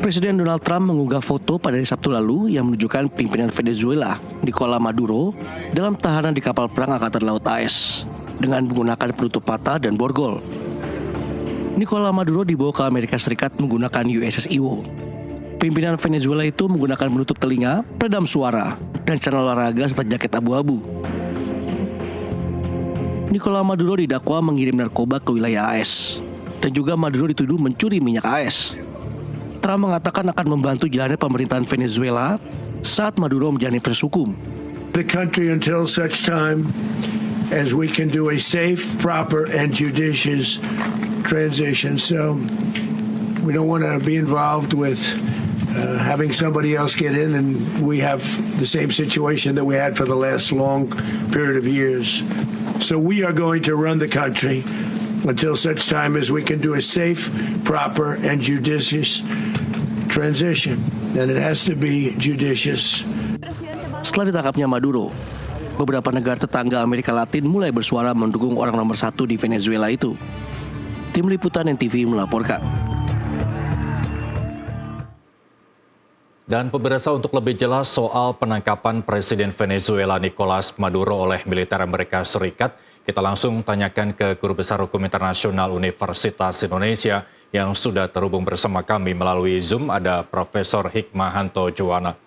Presiden Donald Trump mengunggah foto pada hari Sabtu lalu yang menunjukkan pimpinan Venezuela, Nicolás Maduro, dalam tahanan di kapal perang Angkatan Laut AS dengan menggunakan penutup mata dan borgol. Nicolás Maduro dibawa ke Amerika Serikat menggunakan USS Iwo. Pimpinan Venezuela itu menggunakan penutup telinga, peredam suara, dan celana olahraga serta jaket abu-abu. Nicolás Maduro didakwa mengirim narkoba ke wilayah AS, dan juga Maduro dituduh mencuri minyak AS. Trump mengatakan akan membantu jalannya pemerintahan Venezuela saat Maduro menjalani proses hukum. The country until such time as we can do a safe, proper, and judicious transition. So we don't want to be involved with having somebody else get in and we have the same situation that we had for the last long period of years. So we are going to run the country until such time as we can do a safe, proper, and judicious transition. And it has to be judicious. Setelah ditangkapnya Maduro, beberapa negara tetangga Amerika Latin mulai bersuara mendukung orang nomor satu di Venezuela itu. Tim Liputan NTV melaporkan. Dan pemirsa, untuk lebih jelas soal penangkapan Presiden Venezuela Nicolás Maduro oleh militer Amerika Serikat, kita langsung tanyakan ke Guru Besar Hukum Internasional Universitas Indonesia yang sudah terhubung bersama kami melalui Zoom, ada Profesor Hikmahanto Juwana.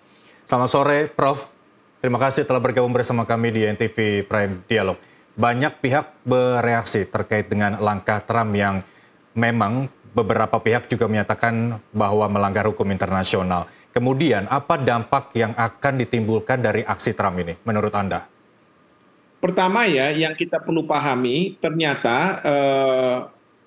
Selamat sore, Prof. Terima kasih telah bergabung bersama kami di NTV Prime Dialog. Banyak pihak bereaksi terkait dengan langkah Trump yang memang beberapa pihak juga menyatakan bahwa melanggar hukum internasional. Kemudian, apa dampak yang akan ditimbulkan dari aksi Trump ini menurut Anda? Pertama ya, yang kita perlu pahami, ternyata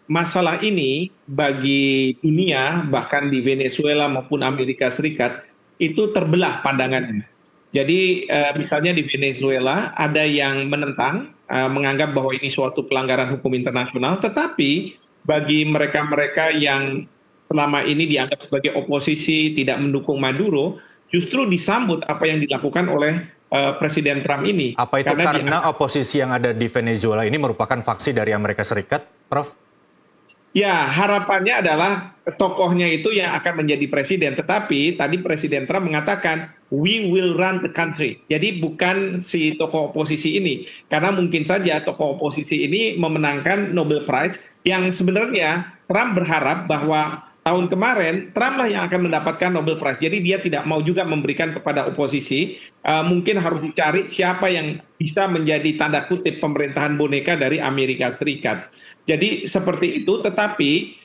masalah ini bagi dunia, bahkan di Venezuela maupun Amerika Serikat, itu terbelah pandangannya. Jadi misalnya di Venezuela ada yang menentang, menganggap bahwa ini suatu pelanggaran hukum internasional, tetapi bagi mereka-mereka yang selama ini dianggap sebagai oposisi, tidak mendukung Maduro, justru disambut apa yang dilakukan oleh Presiden Trump ini. Apa itu karena oposisi yang ada di Venezuela ini merupakan faksi dari Amerika Serikat, Prof? Ya, harapannya adalah tokohnya itu yang akan menjadi presiden. Tetapi tadi Presiden Trump mengatakan, we will run the country. Jadi bukan si tokoh oposisi ini. Karena mungkin saja tokoh oposisi ini memenangkan Nobel Prize, yang sebenarnya Trump berharap bahwa tahun kemarin Trump lah yang akan mendapatkan Nobel Prize. Jadi dia tidak mau juga memberikan kepada oposisi. Mungkin harus dicari siapa yang bisa menjadi tanda kutip pemerintahan boneka dari Amerika Serikat. Jadi seperti itu, tetapi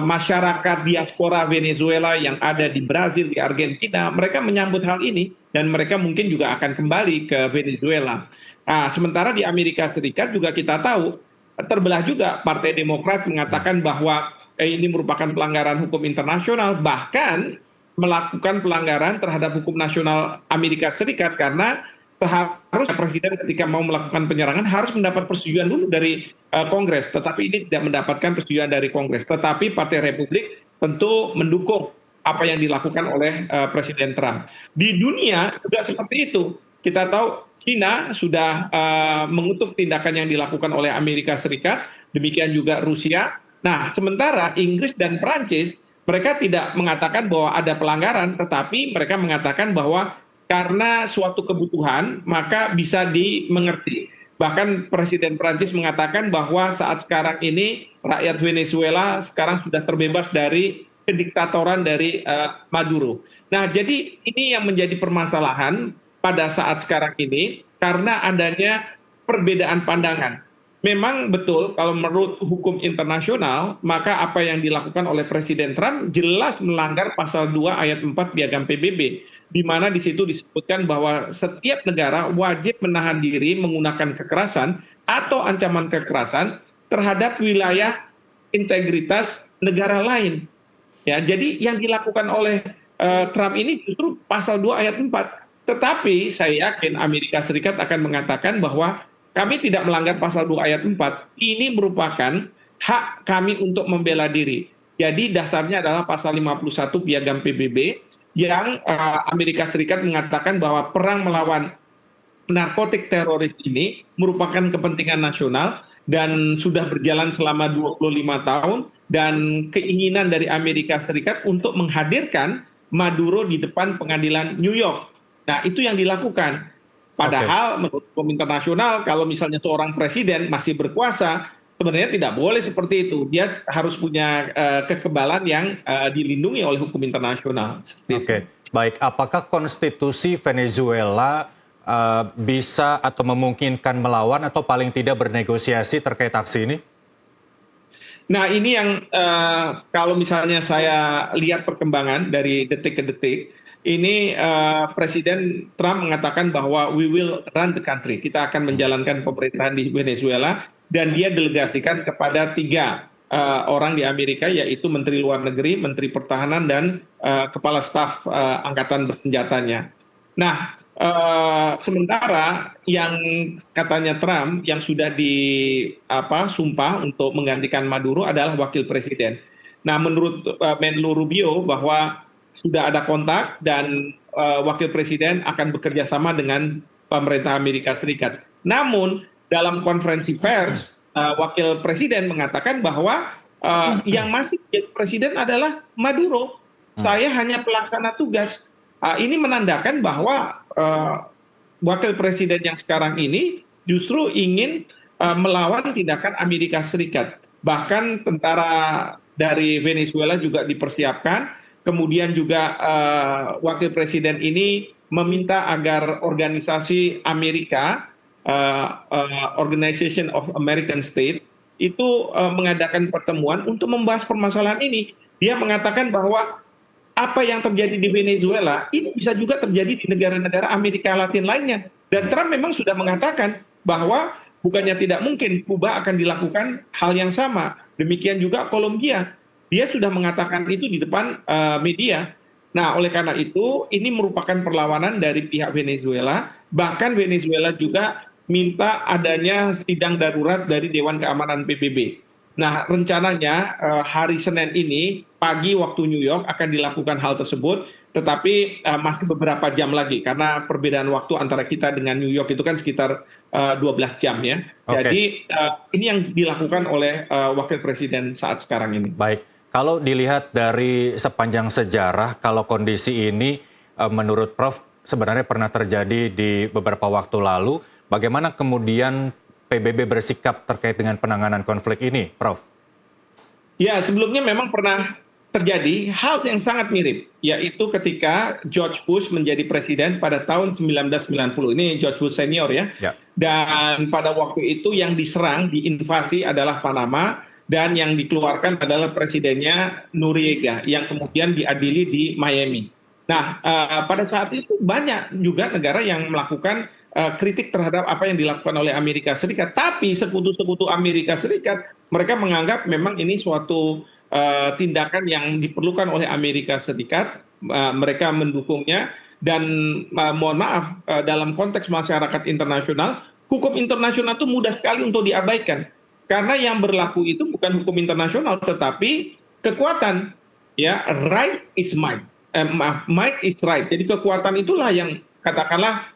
masyarakat diaspora Venezuela yang ada di Brazil, di Argentina, mereka menyambut hal ini dan mereka mungkin juga akan kembali ke Venezuela. Nah, sementara di Amerika Serikat juga kita tahu terbelah juga. Partai Demokrat mengatakan bahwa ini merupakan pelanggaran hukum internasional, bahkan melakukan pelanggaran terhadap hukum nasional Amerika Serikat karena seharusnya presiden ketika mau melakukan penyerangan harus mendapat persetujuan dulu dari Kongres, tetapi ini tidak mendapatkan persetujuan dari Kongres. Tetapi Partai Republik tentu mendukung apa yang dilakukan oleh Presiden Trump. Di dunia juga seperti itu. Kita tahu China sudah mengutuk tindakan yang dilakukan oleh Amerika Serikat, demikian juga Rusia. Nah, sementara Inggris dan Prancis mereka tidak mengatakan bahwa ada pelanggaran, tetapi mereka mengatakan bahwa karena suatu kebutuhan, maka bisa dimengerti. Bahkan Presiden Prancis mengatakan bahwa saat sekarang ini rakyat Venezuela sekarang sudah terbebas dari kediktatoran dari Maduro. Nah, jadi ini yang menjadi permasalahan pada saat sekarang ini karena adanya perbedaan pandangan. Memang betul kalau menurut hukum internasional, maka apa yang dilakukan oleh Presiden Trump jelas melanggar pasal 2 ayat 4 Piagam PBB, di mana di situ disebutkan bahwa setiap negara wajib menahan diri menggunakan kekerasan atau ancaman kekerasan terhadap wilayah integritas negara lain. Ya, jadi yang dilakukan oleh Trump ini justru pasal 2 ayat 4. Tetapi saya yakin Amerika Serikat akan mengatakan bahwa kami tidak melanggar pasal 2 ayat 4. Ini merupakan hak kami untuk membela diri. Jadi dasarnya adalah pasal 51 Piagam PBB yang Amerika Serikat mengatakan bahwa perang melawan narkotik teroris ini merupakan kepentingan nasional dan sudah berjalan selama 25 tahun dan keinginan dari Amerika Serikat untuk menghadirkan Maduro di depan pengadilan New York. Nah, itu yang dilakukan. Padahal menurut hukum internasional, kalau misalnya seorang presiden masih berkuasa, sebenarnya tidak boleh seperti itu. Dia harus punya kekebalan yang dilindungi oleh hukum internasional. Oke, baik. Apakah konstitusi Venezuela bisa atau memungkinkan melawan atau paling tidak bernegosiasi terkait aksi ini? Nah, ini yang kalau misalnya saya lihat perkembangan dari detik ke detik, ini Presiden Trump mengatakan bahwa we will run the country. Kita akan menjalankan pemerintahan di Venezuela, dan dia delegasikan kepada 3 orang di Amerika, yaitu Menteri Luar Negeri, Menteri Pertahanan, dan Kepala Staf Angkatan Bersenjatanya. Nah, sementara yang katanya Trump yang sudah disumpah untuk menggantikan Maduro adalah wakil presiden. Nah, menurut Menlu Rubio bahwa sudah ada kontak dan wakil presiden akan bekerja sama dengan pemerintah Amerika Serikat. Namun dalam konferensi pers, wakil presiden mengatakan bahwa yang masih jadi presiden adalah Maduro. Saya hanya pelaksana tugas. Ini menandakan bahwa wakil presiden yang sekarang ini justru ingin melawan tindakan Amerika Serikat. Bahkan tentara dari Venezuela juga dipersiapkan. Kemudian juga wakil presiden ini meminta agar organisasi Amerika, Organization of American States, itu mengadakan pertemuan untuk membahas permasalahan ini. Dia mengatakan bahwa apa yang terjadi di Venezuela ini bisa juga terjadi di negara-negara Amerika Latin lainnya. Dan Trump memang sudah mengatakan bahwa bukannya tidak mungkin Kuba akan dilakukan hal yang sama. Demikian juga Kolombia. Dia sudah mengatakan itu di depan media. Nah, oleh karena itu ini merupakan perlawanan dari pihak Venezuela. Bahkan Venezuela juga minta adanya sidang darurat dari Dewan Keamanan PBB. Nah, rencananya hari Senin ini pagi waktu New York akan dilakukan hal tersebut, tetapi masih beberapa jam lagi karena perbedaan waktu antara kita dengan New York itu kan sekitar 12 jam ya. Jadi ini yang dilakukan oleh wakil presiden saat sekarang ini. Baik, kalau dilihat dari sepanjang sejarah, kalau kondisi ini menurut Prof sebenarnya pernah terjadi di beberapa waktu lalu, bagaimana kemudian PBB bersikap terkait dengan penanganan konflik ini, Prof? Ya, sebelumnya memang pernah terjadi hal yang sangat mirip, yaitu ketika George Bush menjadi presiden pada tahun 1990. Ini George Bush senior ya. Dan pada waktu itu yang diserang, diinvasi adalah Panama, dan yang dikeluarkan adalah presidennya Noriega, yang kemudian diadili di Miami. Nah, pada saat itu banyak juga negara yang melakukan kritik terhadap apa yang dilakukan oleh Amerika Serikat. Tapi sekutu-sekutu Amerika Serikat, mereka menganggap memang ini suatu tindakan yang diperlukan oleh Amerika Serikat. Mereka mendukungnya. Dan mohon maaf, dalam konteks masyarakat internasional, hukum internasional itu mudah sekali untuk diabaikan. Karena yang berlaku itu bukan hukum internasional, tetapi kekuatan. Ya, right is might. Might is right. Jadi kekuatan itulah yang katakanlah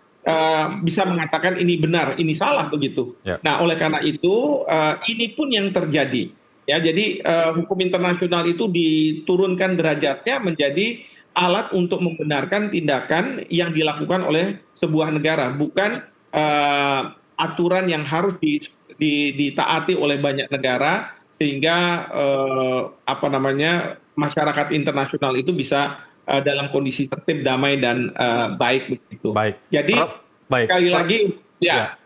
bisa mengatakan ini benar, ini salah begitu. Nah, oleh karena itu ini pun yang terjadi. Ya, jadi hukum internasional itu diturunkan derajatnya menjadi alat untuk membenarkan tindakan yang dilakukan oleh sebuah negara, bukan aturan yang harus ditaati oleh banyak negara sehingga masyarakat internasional itu bisa dalam kondisi tertib, damai, dan baik begitu. Baik. Jadi Prof, baik. Sekali lagi,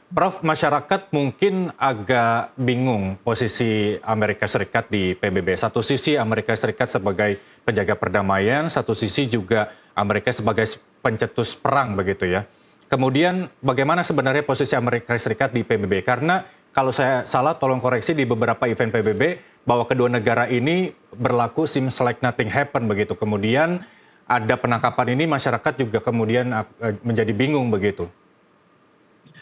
Prof, masyarakat mungkin agak bingung posisi Amerika Serikat di PBB. Satu sisi Amerika Serikat sebagai penjaga perdamaian, satu sisi juga Amerika sebagai pencetus perang begitu ya. Kemudian bagaimana sebenarnya posisi Amerika Serikat di PBB? Karena kalau saya salah, tolong koreksi, di beberapa event PBB bahwa kedua negara ini berlaku seems like nothing happen begitu. Kemudian ada penangkapan ini, masyarakat juga kemudian menjadi bingung begitu.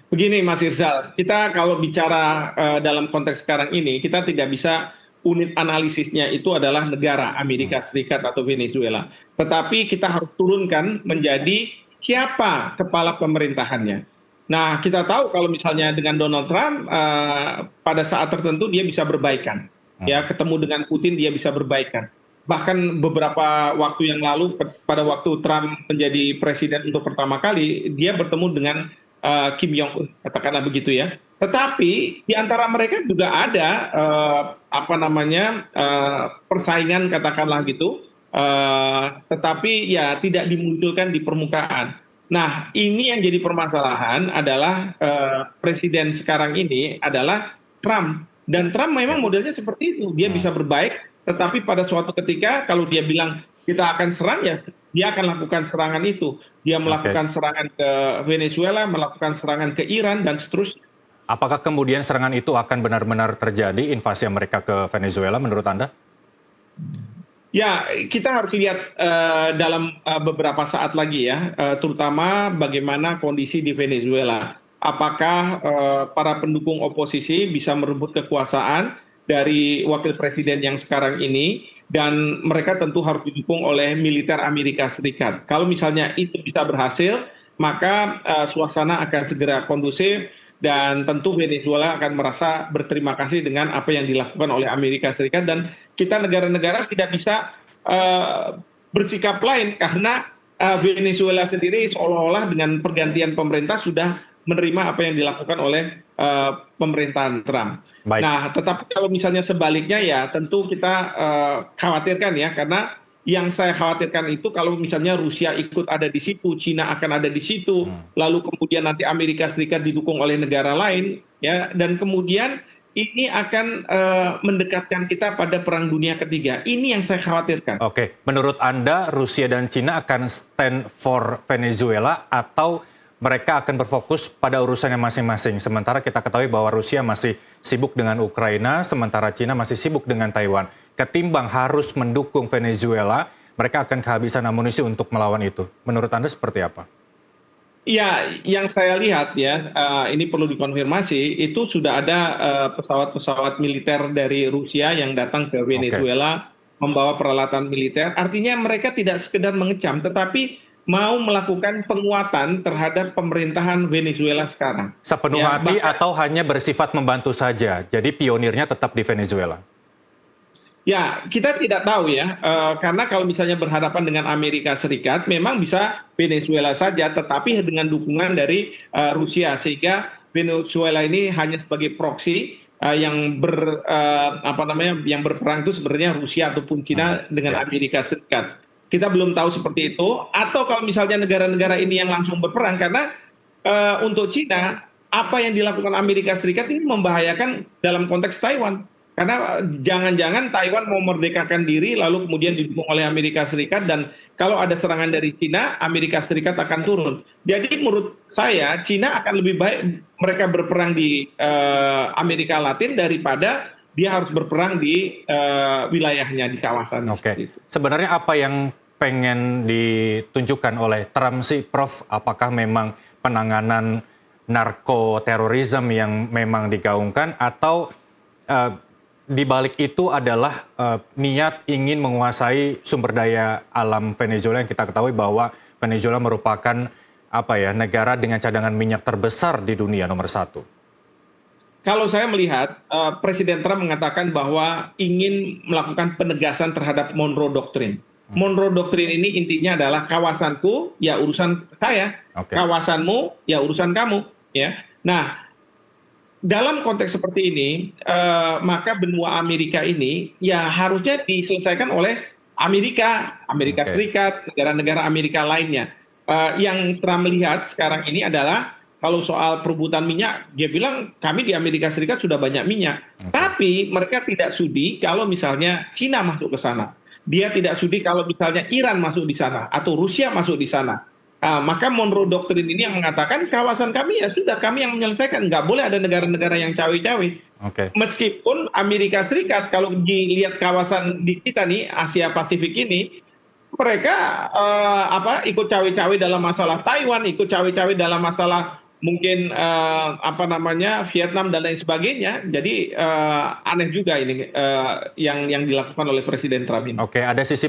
Begini Mas Irzal, kita kalau bicara dalam konteks sekarang ini, kita tidak bisa unit analisisnya itu adalah negara Amerika Serikat atau Venezuela. Tetapi kita harus turunkan menjadi siapa kepala pemerintahannya. Nah, kita tahu kalau misalnya dengan Donald Trump, pada saat tertentu dia bisa berbaikan. ya ketemu dengan Putin dia bisa berbaikan. Bahkan beberapa waktu yang lalu pada waktu Trump menjadi presiden untuk pertama kali, dia bertemu dengan Kim Jong Un, katakanlah begitu ya. Tetapi di antara mereka juga ada persaingan katakanlah gitu, tetapi ya tidak dimunculkan di permukaan. Nah, ini yang jadi permasalahan adalah presiden sekarang ini adalah Trump, dan Trump memang modelnya seperti itu, dia bisa berbaik, tetapi pada suatu ketika kalau dia bilang kita akan serang, ya dia akan lakukan serangan itu. Dia melakukan serangan ke Venezuela, melakukan serangan ke Iran, dan seterusnya. Apakah kemudian serangan itu akan benar-benar terjadi, invasi Amerika ke Venezuela menurut Anda? Ya, kita harus lihat dalam beberapa saat lagi ya, terutama bagaimana kondisi di Venezuela. Apakah para pendukung oposisi bisa merebut kekuasaan dari wakil presiden yang sekarang ini, dan mereka tentu harus didukung oleh militer Amerika Serikat. Kalau misalnya itu bisa berhasil, maka suasana akan segera kondusif, dan tentu Venezuela akan merasa berterima kasih dengan apa yang dilakukan oleh Amerika Serikat, dan kita negara-negara tidak bisa bersikap lain karena Venezuela sendiri seolah-olah dengan pergantian pemerintah sudah menerima apa yang dilakukan oleh pemerintahan Trump. Baik. Nah, tetapi kalau misalnya sebaliknya ya tentu kita khawatirkan ya, karena yang saya khawatirkan itu kalau misalnya Rusia ikut ada di situ, Cina akan ada di situ, lalu kemudian nanti Amerika Serikat didukung oleh negara lain, ya, dan kemudian ini akan mendekatkan kita pada Perang Dunia Ketiga. Ini yang saya khawatirkan. Oke, menurut Anda Rusia dan Cina akan stand for Venezuela atau mereka akan berfokus pada urusannya masing-masing? Sementara kita ketahui bahwa Rusia masih sibuk dengan Ukraina, sementara Cina masih sibuk dengan Taiwan. Ketimbang harus mendukung Venezuela, mereka akan kehabisan amunisi untuk melawan itu. Menurut Anda seperti apa? Ya, yang saya lihat ya, ini perlu dikonfirmasi, itu sudah ada pesawat-pesawat militer dari Rusia yang datang ke Venezuela membawa peralatan militer. Artinya mereka tidak sekedar mengecam, tetapi mau melakukan penguatan terhadap pemerintahan Venezuela sekarang. Sepenuh hati atau hanya bersifat membantu saja? Jadi pionirnya tetap di Venezuela? Ya, kita tidak tahu ya, karena kalau misalnya berhadapan dengan Amerika Serikat, memang bisa Venezuela saja, tetapi dengan dukungan dari Rusia, sehingga Venezuela ini hanya sebagai proksi yang berperang itu sebenarnya Rusia ataupun Cina dengan Amerika Serikat. Kita belum tahu seperti itu, atau kalau misalnya negara-negara ini yang langsung berperang, karena untuk Cina, apa yang dilakukan Amerika Serikat ini membahayakan dalam konteks Taiwan. Karena jangan-jangan Taiwan mau merdekakan diri lalu kemudian didukung oleh Amerika Serikat, dan kalau ada serangan dari Cina, Amerika Serikat akan turun. Jadi menurut saya Cina akan lebih baik mereka berperang di Amerika Latin daripada dia harus berperang di wilayahnya, di kawasan. Oke. Sebenarnya apa yang pengen ditunjukkan oleh Trump sih, Prof? Apakah memang penanganan narkoterorisme yang memang digaungkan, atau di balik itu adalah niat ingin menguasai sumber daya alam Venezuela, yang kita ketahui bahwa Venezuela merupakan negara dengan cadangan minyak terbesar di dunia, nomor 1. Kalau saya melihat Presiden Trump mengatakan bahwa ingin melakukan penegasan terhadap Monroe Doctrine. Monroe Doctrine ini intinya adalah kawasanku ya urusan saya, kawasanmu ya urusan kamu, ya. Nah, dalam konteks seperti ini, maka benua Amerika ini ya harusnya diselesaikan oleh Amerika Serikat, negara-negara Amerika lainnya. Yang Trump lihat sekarang ini adalah kalau soal perebutan minyak, dia bilang kami di Amerika Serikat sudah banyak minyak. Tapi mereka tidak sudi kalau misalnya Cina masuk ke sana. Dia tidak sudi kalau misalnya Iran masuk di sana atau Rusia masuk di sana. Maka Monroe Doctrine ini yang mengatakan kawasan kami ya sudah kami yang menyelesaikan. Nggak boleh ada negara-negara yang cawe-cawe. Meskipun Amerika Serikat kalau dilihat kawasan di kita nih, Asia Pasifik ini, mereka ikut cawe-cawe dalam masalah Taiwan, ikut cawe-cawe dalam masalah mungkin Vietnam dan lain sebagainya. Jadi aneh juga ini yang dilakukan oleh Presiden Trump ini. Oke, ada sisi